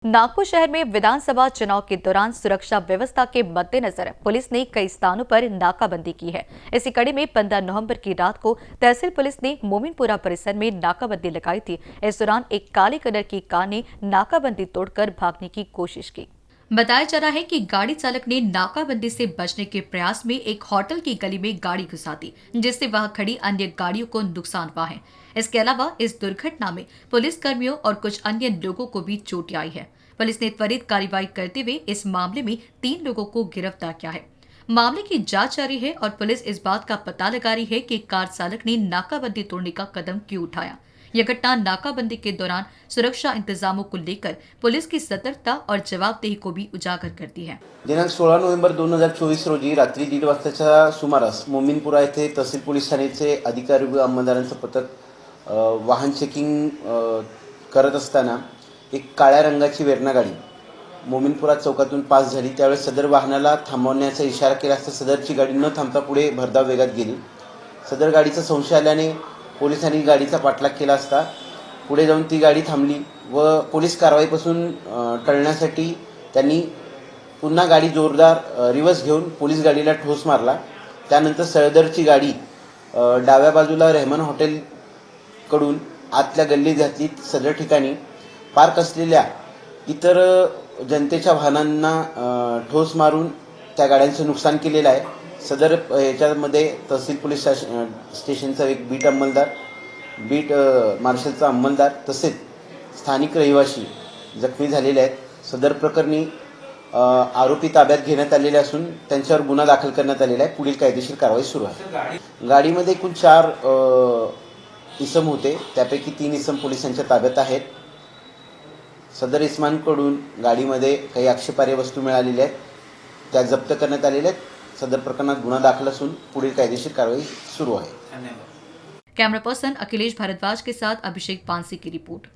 नागपुर शहर में विधानसभा चुनाव के दौरान सुरक्षा व्यवस्था के मद्देनजर पुलिस ने कई स्थानों पर नाकाबंदी की है। इसी कड़ी में 15 नवंबर की रात को तहसील पुलिस ने मोमिनपुरा परिसर में नाकाबंदी लगाई थी। इस दौरान एक काले कलर की कार ने नाकाबंदी तोड़कर भागने की कोशिश की। बताया जा रहा है कि गाड़ी चालक ने नाकाबंदी से बचने के प्रयास में एक होटल की गली में गाड़ी घुसा दी, जिससे वहां खड़ी अन्य गाड़ियों को नुकसान हुआ है। इसके अलावा इस दुर्घटना में पुलिस कर्मियों और कुछ अन्य लोगों को भी चोट आई है। पुलिस ने त्वरित कार्रवाई करते हुए इस मामले में 3 लोगों को गिरफ्तार किया है। मामले की जांच जारी है और पुलिस इस बात का पता लगा रही है कि कार चालक ने नाकाबंदी तोड़ने का कदम क्यों उठाया। यह घटना नाकाबंदी के दौरान सुरक्षा इंतजामों को लेकर पुलिस की सतर्कता और जवाबदेही को भी उजागर करती है। दिनांक 16 नोव्हेंबर 2024 रोजी रात्री 1:30 वाजताच्या सुमारास मोमीनपुरा येथे तहसील पोलीस ठाण्याचे अधिकारी व अंमलदारांचं पथक वाहन चेकिंग करत असताना एक काळ्या रंगाची वेर्ना गाडी मोमीनपुरा चौकातून पास झाली। त्यावेळेस सदर वाहनाला थांबवण्याचा इशारा केला असता सदरची गाडी न थांबता पुढे भरधाव वेगात गेली। सदर गाडीचा संशय आल्याने पोलिसांनी गाडीचा पाठलाग केला असता पुढे जाऊन ती गाडी थांबली व पोलीस कारवाईपासून टळण्यासाठी त्यांनी पुन्हा गाडी जोरदार रिव्हर्स घेऊन पोलीस गाडीला ठोस मारला। त्यानंतर सदरची गाडी डाव्या बाजूला रहमान हॉटेल कडून आतल्या गल्लीत घातली। सदर ठिकाणी पार्क असलेल्या इतर जनतेच्या वाहनांना ठोस मारून त्या गाड्यांचं नुकसान केलेलं आहे। सदर याच्यामध्ये तहसील पोलीस स्टेशनचा एक बीट अंमलदार, बीट मार्शलचा अंमलदार तसेच स्थानिक रहिवासी जखमी झालेले आहेत। सदर प्रकरणी आरोपी ताब्यात घेण्यात आलेले असून त्यांच्यावर गुन्हा दाखल करण्यात आलेला आहे। पुढील कायदेशीर कारवाई सुरू आहे। गाडीमध्ये एकूण 4 इसम होते, त्यापैकी 3 इसम पोलिसांच्या ताब्यात आहेत। सदर इसमांकडून गाडीमध्ये काही आक्षेपार्ह वस्तू मिळालेल्या आहेत, त्या जप्त करण्यात आलेल्या आहेत। सदर प्रकरणात गुन्हा दाखल असून पुढील कायदेशीर कारवाई सुरू आहे। कैमरा पर्सन अखिलेश भारद्वाज के साथ अभिषेक पानसी की रिपोर्ट।